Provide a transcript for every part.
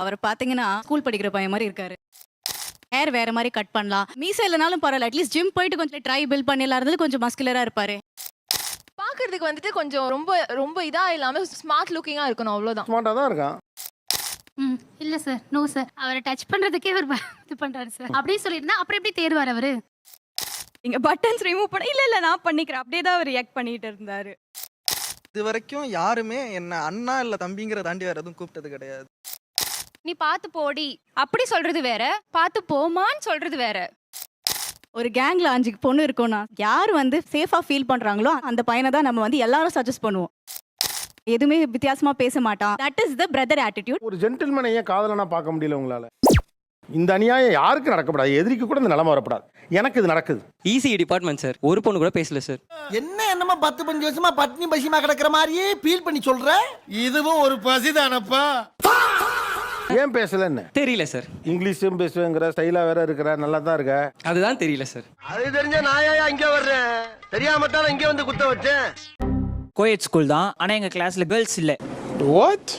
அவர் பாத்தீங்கன்னா ஸ்கூல் படிக்கிற பையன் மாதிரி இருக்காரு. ஹேர் வேற மாதிரி கட் பண்ணலாம். மீசை இல்லைனாலும் பரவாயில்ல, அட்லீஸ்ட் ஜிம் போயிட்டு கொஞ்சம் ட்ரை பில்ட் பண்ணிடலாம் இருந்தது, கொஞ்சம் மஸ்குலரா இருப்பாரு. பாக்குறதுக்கு வந்துட்டு கொஞ்சம் ரொம்ப ரொம்ப இதா இல்லாம ஸ்மார்ட் லுக்கிங்கா இருக்கணும், அவ்வளவுதான். ஸ்மார்ட்டா தான் இருக்கான். இல்ல சார், நோ சார். அவரை டச் பண்றதுக்கே அவர் இது பண்றாரு சார். அப்படியே சொல்லியிருந்தா அப்புறம் எப்படி தேடுவார் அவரு? நீங்க பட்டன்ஸ் ரிமூவ் பண்ண இல்ல நான் பண்ணிக்கிறேன் அப்படியே தான் அவர் ரியாக்ட் பண்ணிட்டு இருந்தாரு. இது வரைக்கும் யாருமே என்ன அண்ணா இல்ல தம்பிங்கிற தாண்டி வேற எதுவும் கூப்பிட்டது கிடையாது. நீ பாத்து போடி அப்படி சொல்றது வேற, பாத்து போமான்னு சொல்றது வேற. ஒரு கேங்ல 5 பொண்ணு இருக்கோம்னா யார் வந்து சேஃபா ஃபீல் பண்றாங்களோ அந்த பையனை தான் நம்ம வந்து எல்லாரும் சஜஸ்ட் பண்ணுவோம். எதுவுமே வித்தியாசமா பேச மாட்டான். That is the brother attitude. ஒரு ஜென்டில்மேனை ஏன் காதலனா பார்க்க முடியல உங்களால? இந்த அநியாயம் யாருக்கு நடக்கப்படாது, எதிரிக்கு கூட இந்த நிலைமை வரப்படாது. எனக்கு இது நடக்குது. ஈஸி டிபார்ட்மெண்ட் சார், ஒரு பொண்ணு கூட பேசல சார். என்னமா 10-15 வருஷமா பட்னி பசிமா கிடக்குற மாதிரியே ஃபீல் பண்ணி சொல்ற? இதுவும் ஒரு பசிதானப்பா. ஏன் பேசலன்னு தெரியல சார். இங்கிலீஷும் பேசுவேங்கிற, ஸ்டைலா வேற இருக்கிற, நல்லா தான் இருக்க. அதுதான் தெரியல சார். அது தெரிஞ்ச நாயா இங்க வர்றேன், தெரியாம தான் இங்க வந்து குத்த வச்சேன். கோயட் ஸ்கூல் தான், ஆனா எங்க கிளாஸ்ல கேர்ள்ஸ் இல்ல. வாட்?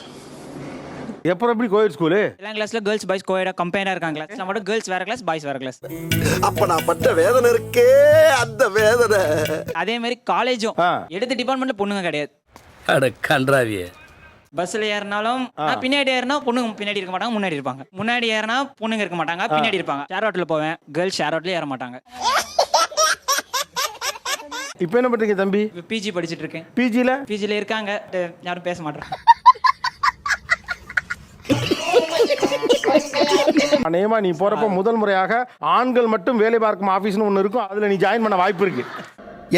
எப்போ எப்படி கோயட் ஸ்கூலு? எல்லா கிளாஸ்ல கேர்ள்ஸ் பாய்ஸ் கோயடா கம்பைனா இருக்காங்க. கிளாஸ்ல மட்டும் கேர்ள்ஸ் வேற கிளாஸ், பாய்ஸ் வேற கிளாஸ். அப்ப நான் பட்ட வேதனை இருக்கே, அந்த வேதனை. அதே மாதிரி காலேஜும் எடுத்த டிபார்ட்மெண்ட்ல பொண்ணுங்க கிடையாது. அட கன்றாவியே. பஸ்ல ஏறினாலும் பின்னாடி ஏறினா பொண்ணுங்க பின்னாடி இருக்க மாட்டாங்க, முன்னாடி இருப்பாங்க. முன்னாடி ஏறினா பொண்ணுங்க இருக்க மாட்டாங்க, பின்னாடி இருப்பாங்க. ஷேர் ஆட்டோல போவேன், கேர்ள்ஸ் ஷேர் ஆட்டோல ஏற மாட்டாங்க. இப்போ என்ன பண்றீங்க தம்பி? பிஜி படிச்சிட்டு இருக்கேன். பிஜில இருக்காங்க, யாரும் பேச மாட்டாங்க. அநேகமா நீ போறப்ப முதல் முறையாக ஆண்கள் மட்டும் வேலை பார்க்கும் ஆபீஸ்னு ஒண்ணு இருக்கும், அதுல நீ ஜாயின் பண்ண வாய்ப்பு இருக்கு.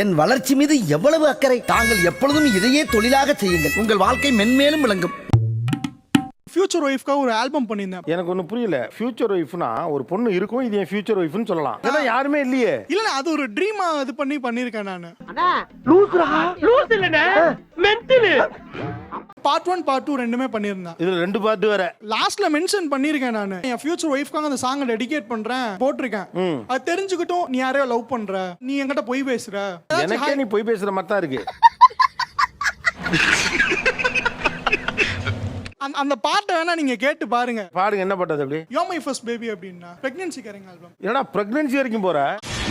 என் வளர்ச்சி மீது எவ்வளவு அக்கறை! தாங்கள் எப்பொழுதும் இதையே தொழிலாக செய்யுங்கள், உங்கள் வாழ்க்கை மென்மேலும் விளங்கும். ஃபியூச்சர் ஒய்ஃப்காக ஒரு ஆல்பம் பண்ணியிருந்தேன். எனக்கு ஒன்றும் புரியல. ஃபியூச்சர் ஒய்ஃப்னா ஒரு பொண்ணு இருக்கும், இது என் ஃபியூச்சர் ஒய்ஃப்னு சொல்லலாம். இதெல்லாம் யாருமே இல்லையே. இல்ல அது ஒரு ட்ரீமா இது பண்ணிருக்கேன் நானு. பார்ட் 1 பார்ட் 2 ரெண்டுமே பண்ணியிருந்தேன். இதுல 2 பார்ட் வேற. லாஸ்ட்ல மென்ஷன் பண்ணிருக்கேன் நானு, என் ஃபியூச்சர் ஒய்ஃப்காக அந்த சாங்கை டெடிகேட் பண்றேன் போட்டிருக்கேன். அது தெரிஞ்சுக்கிட்டும் நீ யாரையோ லவ் பண்ற, நீ என்கிட்ட பொய் பேசுற, எனக்கே நீ பொய் பேசுற மாதிரி தான் இருக்கு. அந்த பாட்டை வேணா நீங்க கேட்டு பாருங்க. பாருங்க என்ன பண்றது? அப்படி யோ மை ஃபர்ஸ்ட் பேபி அப்படின்னா பிரெக்னன்சி கேரிங் ஆல்பம். என்னடா பிரெக்னன்சி வரைக்கும் போற?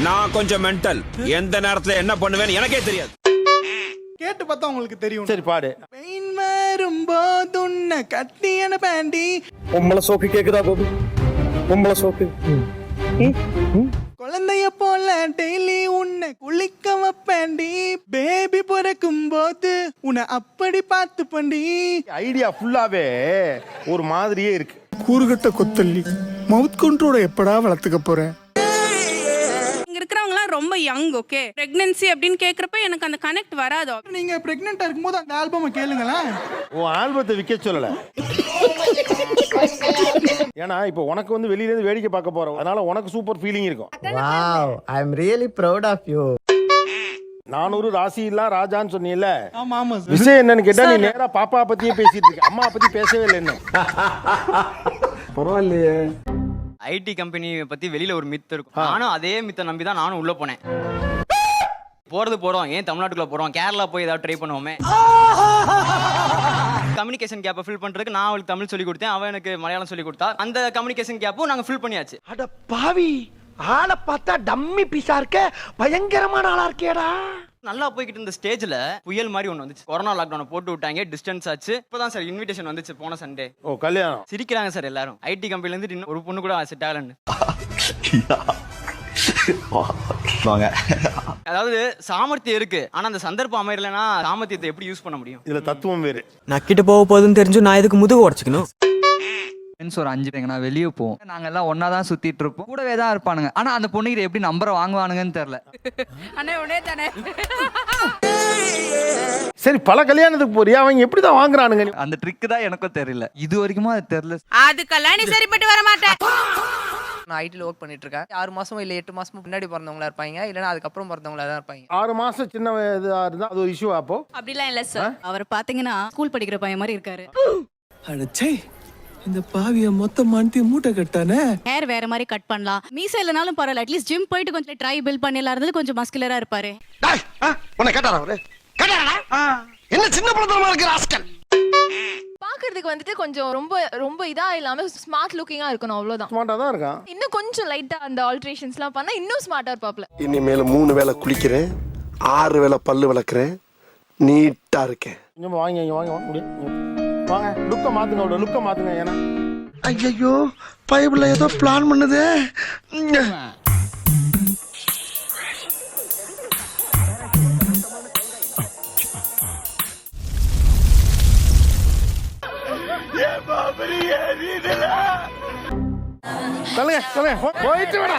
நான் கொஞ்சம் மென்டல், எந்த நேரத்துல என்ன பண்ணுவேன்னு எனக்கே தெரியாது. கேட்டு பார்த்தா உங்களுக்கு தெரியும். சரி பாடு. பெயின் வரும்போது உன்னை கட்டியான பேண்டி. உம்மள சோக்கு கேக்குதா பாபு? உம்மள சோக்கு. குழந்தைய போல டெய்லி உன்னை குளிக்க வைப்பேண்டி. பேபி பிறக்கும் போது உன்னை அப்படி பார்த்து பண்டி. ஐடியா ஃபுல்லாவே ஒரு மாதிரியே இருக்கு. கூறுகட்ட கொத்தல்லி, மவுத் கண்ட்ரோல எப்படா வளர்த்துக்க போறேன்? இங்க இருக்கிறவங்கலாம் ரொம்ப யங். ஓகே, பிரெக்னன்சி அப்படின்னு கேக்குறப்ப எனக்கு அந்த கனெக்ட் வராது. நீங்க பிரெக்னெண்டா இருக்கும்போது அந்த ஆல்பமை கேளுங்களேன். உன் ஆல்பத்தை விற்க சொல்லல. ஏன்னா இப்போ உனக்கு வந்து வெளியில இருந்து வேடிக்கை பார்க்க போறோம், அதனால உனக்கு சூப்பர் ஃபீலிங் இருக்கும். Wow, I am really proud of you. 400 ராசி இல்ல ராஜான்னு சொன்னீல்ல. ஆமா ஆமா சார். விஷயம் என்னன்னு கேட்டா நீ நேரா பாப்பா பத்தியே பேசிட்டு இருக்க, அம்மா பத்தி பேசவே இல்லை இன்னும். பரவாயில்லையே. ஐடி கம்பெனி பத்தி வெளியில ஒரு மித் இருக்கும். நானும் அதே மித்தை நம்பி தான் நானும் உள்ள போனேன். போறோம், ஏன் தமிழ்நாட்டுக்குள்ள போறோம், கேரளா போய் ஏதாவது ட்ரை பண்ணுவோமே. கம்யூனிகேஷன் கேப்பை ஃபில் பண்றதுக்கு நான் அவளுக்கு தமிழ் சொல்லி கொடுத்தேன், அவன் எனக்கு மலையாளம் சொல்லி கொடுத்தா. அந்த கம்யூனிகேஷன் கேப்பும் நாங்க ஃபில் பண்ணியாச்சு. அட பாவி, ஆளை பார்த்தா டம்மி பீஸா இருக்க, பயங்கரமான ஆளா இருக்கேடா. நல்லா போய்கிட்டு இருந்த ஸ்டேஜ்ல புயல் மாதிரி ஒன்று வந்துச்சு. கொரோனா லாக்டவுனை போட்டு விட்டாங்க, டிஸ்டன்ஸ் ஆச்சு. இப்பதான் சார் இன்விடேஷன் வந்துச்சு போன சண்டே. ஓ கல்யாணம். சிரிக்கிறாங்க சார் எல்லாரும். ஐடி கம்பெனில இருந்து இன்னும் ஒரு பொண்ணு கூட செட் ஆகலன்னு. அதாவது சாமர்த்தியம் இருக்கு, ஆனா அந்த சந்தர்ப்பம் அமையலன்னா சாமர்த்தியத்தை எப்படி யூஸ் பண்ண முடியும்? இதுல தத்துவம் வேறு. நான் கிட்ட போக போகுதுன்னு தெரிஞ்சு நான் இதுக்கு முதுகு உடச்சிக்கணும். ஒரு 5 நான் வெளியே போவோம், நாங்க எல்லாம் ஒன்னா தான் சுத்திட்டு இருப்போம், கூடவே தான் இருப்பானுங்க. ஆனா அந்த பொண்ணுகிட்ட எப்படி நம்பரை வாங்குவானுங்கன்னு தெரியல. சரி, பல கல்யாணத்துக்கு போறியா, அவங்க எப்படிதான் வாங்குறானுங்க? அந்த ட்ரிக் தான் எனக்கும் தெரியல, இது வரைக்கும் அது தெரியல. அதுக்கெல்லாம் நீ சரிப்பட்டு வர மாட்டேன். நான் ஐடியில் ஒர்க் பண்ணிட்டு இருக்கேன். 6 மாசமோ இல்லை 8 மாசமோ முன்னாடி பிறந்தவங்களா இருப்பாங்க, இல்லைன்னா அதுக்கப்புறம் பிறந்தவங்களா தான் இருப்பாங்க. 6 மாசம் சின்ன இதா இருந்தா அது ஒரு இஷ்யூ. அப்போ அப்படிலாம் இல்ல சார். அவர் பாத்தீங்கன்னா ஸ்கூல் படிக்கிற பையன் மாதிரி இருக்காரு. அடச்சே, இந்த பாவிய மொத்த மாட்டி மூட்டை கட்டானே. ஹேர் வேற மாதிரி கட் பண்ணலாம். மீசை இல்லைனாலும் பரவாயில்ல, அட்லீஸ்ட் ஜிம் போயிட்டு கொஞ்சம் ட்ரை பில்ட் பண்ணிடலாம் இருந்தது, கொஞ்சம் மஸ்குலரா இருப்பாரு. உன்னை கேட்டாரா அவரு? கேட்டாரா? என்ன சின்ன பழத்தனமா இருக்கிற ஆஸ்கல்? பாக்குறதுக்கு வந்துட்டு கொஞ்சம் ரொம்ப ரொம்ப இதா இல்லாம ஸ்மார்ட் லுக்கிங்கா இருக்கணும், அவ்வளவுதான். ஸ்மார்ட்டா தான் இருக்கான். இன்னும் கொஞ்சம் லைட்டா அந்த ஆல்ட்ரேஷன்ஸ்லாம் பண்ணா இன்னும் ஸ்மார்ட்டா இருப்பாப்ல. இனிமேல 3 வேளை குளிக்கிறேன், 6 வேளை பல்லு விளக்குறேன், நீட்டா இருக்கேன். கொஞ்சம் வாங்க இங்க வாங்க முடியும் வாங்க. லுக்க மாத்துங்க, அவரோட லுக்க மாத்துங்க. ஏன்னா ஐயோ பைபிள்ல ஏதோ பிளான் பண்ணுதே. சொல்லுங்க சொல்லுங்க போயிட்டு வாடா.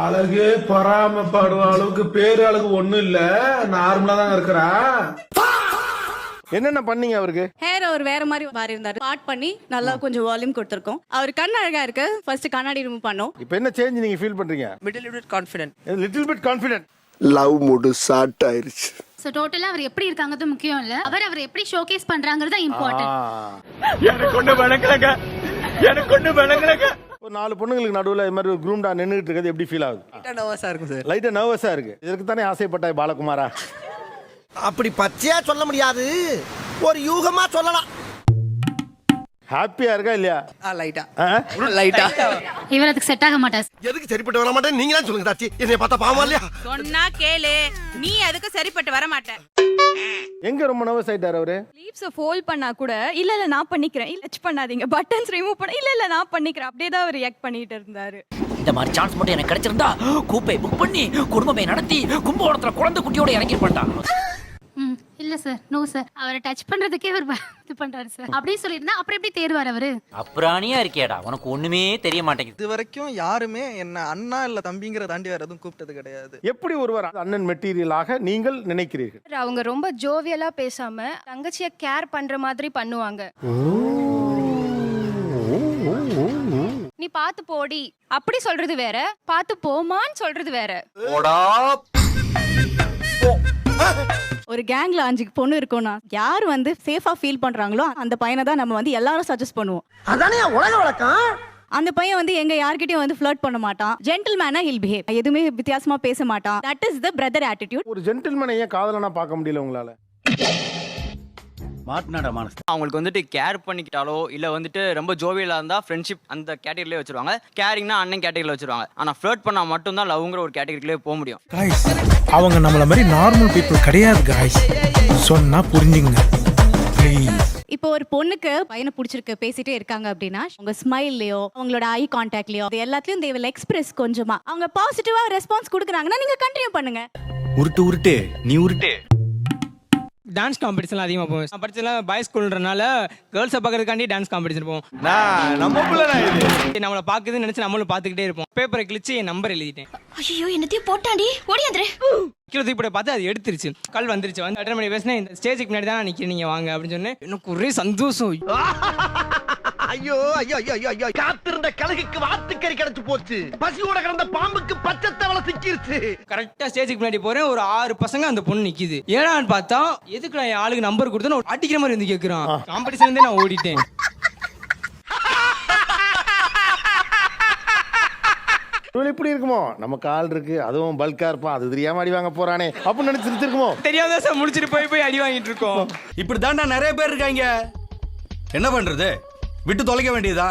அழகு பராமப்படுற அளவுக்கு பேரு அழகு ஒண்ணும் இல்ல, நார்மலா தான் இருக்கிறா. என்னென்ன பண்ணீங்க அவருக்கு? ஹேர் அவர் வேற மாதிரி மாறி இருந்தாரு. பார்ட் பண்ணி நல்லா கொஞ்சம் வால்யூம் கொடுத்துருக்கோம். அவர் கண் அழகா இருக்கு. ஃபர்ஸ்ட் கண்ணாடி ரிமூவ் பண்ணோம். இப்போ என்ன சேஞ்ச் நீங்க ஃபீல் பண்றீங்க? Little bit confident. Love mood short ஆயிருச்சு. ஸோ டோட்டலா அவர் எப்படி இருக்காங்கிறது முக்கியம் இல்ல, அவர் எப்படி ஷோகேஸ் பண்றாங்கிறது தான் இம்பார்ட்டன்ட். எனக்கு ஒண்ணு வணங்கலங்க, எனக்கு ஒண்ணு வணங்கலங்க. ஒரு 4 பொண்ணுங்களுக்கு நடுவுல இது மாதிரி குரூம்டா நின்னுட்டு இருக்கிறது எப்படி ஃபீல் ஆகுது? நர்வஸா இருக்கும் சார். லைட்டா நர்வஸா இருக்கு. இதற்கு தானே ஆசைப்பட்டாய் பாலகுமாரா? அப்படி பச்சையா சொல்ல முடியாது, ஒரு யூகமா சொல்லலாம். ஹாப்பியா இருக்கா இல்லையா? லைட்டா ஆ? லைட்டா. இவர் அதுக்கு செட் ஆக மாட்டார். எதுக்கு சரிப்பட்டு வர மாட்டேன் நீங்க தான் சொல்லுங்க தாச்சி. என்னைய பார்த்தா பாவமா இல்லையா? சொன்னா கேளு, நீ அதுக்கு சரிப்பட்டு வர மாட்ட. எங்க ரொம்ப நர்வஸ் ஆயிட்டாரு அவரு? லீவ்ஸ் ஃபோல்ட் பண்ணா கூட இல்ல நான் பண்ணிக்கிறேன், டச் பண்ணாதீங்க, பட்டன்ஸ் ரிமூவ் பண்ண இல்ல நான் பண்ணிக்கிறேன், அப்படியே தான் அவர் ரியாக்ட் பண்ணிட்டு இருந்தாரு. இந்த மாதிரி சான்ஸ் மட்டும் எனக்கு கிடைச்சிருந்தா கூப்பை புக் பண்ணி குடும்பமே நடத்தி கும்பகோணத்துல குழந்தை குட்டியோட இறங்கி இருப்பான்டா. இல்ல சார், நோ சார், அவரை டச் பண்றதுக்கே அவர் இது பண்றாரு சார். அப்படியே சொல்லியிருந்தா அப்புறம் எப்படி தேர்வார் அவரு? அப்புறாணியா இருக்கியாடா, உனக்கு ஒண்ணுமே தெரிய மாட்டேங்குது. இது வரைக்கும் யாருமே என்ன அண்ணா இல்ல தம்பிங்கிற தாண்டி வேற எதுவும் கூப்பிட்டது கிடையாது. எப்படி ஒருவர் அண்ணன் மெட்டீரியலாக நீங்கள் நினைக்கிறீர்கள்? அவங்க ரொம்ப ஜோவியலா பேசாம தங்கச்சிய கேர் பண்ற மாதிரி பண்ணுவாங்க. நீ பாத்து போடி அப்படி சொல்றது வேற, பாத்து போமான்னு சொல்றது வேற. ஒரு கேங்ல 5 பொண்ணு இருக்கோம்னா யார் வந்து சேஃபா ஃபீல் பண்றாங்களோ அந்த பையனை தான் நம்ம வந்து எல்லாரும் சஜஸ்ட் பண்ணுவோம். அதானே உலக வழக்கம். அந்த பையன் வந்து எங்க யார்கிட்டயும் வந்து ஃப்ளர்ட் பண்ண மாட்டான். ஜென்டில்மேனா ஹில் பிஹேவ். எதுவுமே வித்தியாசமா பேச மாட்டான். That is the brother attitude. ஒரு ஜென்டில்மேனை ஏன் காதலனா பார்க்க முடியல உங்களால? அவங்களுக்கு வந்துட்டு கேர் பண்ணிக்கிட்டாலோ இல்ல வந்துட்டு ரொம்ப ஜோவியலா இருந்தா ஃப்ரெண்ட்ஷிப் அந்த கேட்டகரியிலே வச்சிருவாங்க. கேரிங்னா அண்ணன் கேட்டகரியில வச்சிருவாங்க. ஆனா ஃப்ளர்ட் பண்ணா மட்டும் தான் லவ்ங்கிற ஒரு கேட்டகரியிலே போக முடியும். காய்ஸ், அவங்க நம்மள மாதிரி நார்மல் பீப்புள் கிடையாது காய்ஸ். சொன்னா புரிஞ்சுங்க ப்ளீஸ். இப்போ ஒரு பொண்ணுக்கு பையனை பிடிச்சிருக்கு, பேசிட்டே இருக்காங்க அப்படின்னா உங்க ஸ்மைல்லயோ அவங்களோட ஐ கான்டாக்ட்லயோ அது எல்லாத்துலயும் they will express கொஞ்சமா அவங்க பாசிட்டிவா ரெஸ்பான்ஸ் கொடுக்குறாங்கன்னா நீங்க கண்டினியூ பண்ணுங்க. உருட்டு உருட்டு நீ உருட்டு. டான்ஸ் காம்படிஷன்லாம் அதிகமாக போவோம். நான் படிச்சதுலாம் பாய்ஸ் ஸ்கூல்ன்றனால கேர்ள்ஸை பார்க்கறதுக்காண்டி டான்ஸ் காம்படிஷன் போவோம். நம்ம பிள்ளை இது. நம்மளை பார்க்குதுன்னு நினச்சி நம்மளும் பார்த்துக்கிட்டே இருப்போம். பேப்பரை கிழிச்சு என் நம்பர் எழுதிட்டேன். ஐயோ என்னத்தையும் போட்டாண்டி ஓடியாந்துரு. கீழே தூக்கி பார்த்து அது எடுத்துருச்சு. கால் வந்துருச்சு. வந்து அட்டன் பண்ணி பேசினேன். இந்த ஸ்டேஜுக்கு முன்னாடி தான் நிற்கிறேன், நீங்கள் வாங்க அப்படின்னு சொன்னேன். எனக்கு ஒரே சந்தோஷம். ஐயோ ஐயோ ஐயோ ஐயோ, காத்திருந்த கழுகுக்கு வாத்துக்கறி கிடைச்சு போச்சு, பசியோட கிடந்த பாம்புக்கு பச்சை தவளை சிக்கிருச்சு. கரெக்டாக ஸ்டேஜுக்கு முன்னாடி போகிறேன். ஒரு 6 பசங்க அந்த பொண்ணு நிற்கிது. ஏன்னான்னு பார்த்தா எதுக்கு நான் என் ஆளுக்கு நம்பர் கொடுத்தேன்னு அடிக்கிற மாதிரி வந்து கேட்குறான். காம்படிஷன் நான் ஓடிட்டேன். இப்படி இருக்குமோ? நமக்கு ஆள் இருக்கு, அதுவும் பல்கா இருப்பான், அது தெரியாம அடி வாங்க போறானே அப்படின்னு நினைச்சிட்டு இருக்குமோ? தெரியாத சார் முடிச்சுட்டு போய் அடி வாங்கிட்டு இருக்கோம். இப்படி தாண்டா நிறைய பேர் இருக்காங்க. என்ன பண்றது, விட்டு தொலைக்க வேண்டியதா.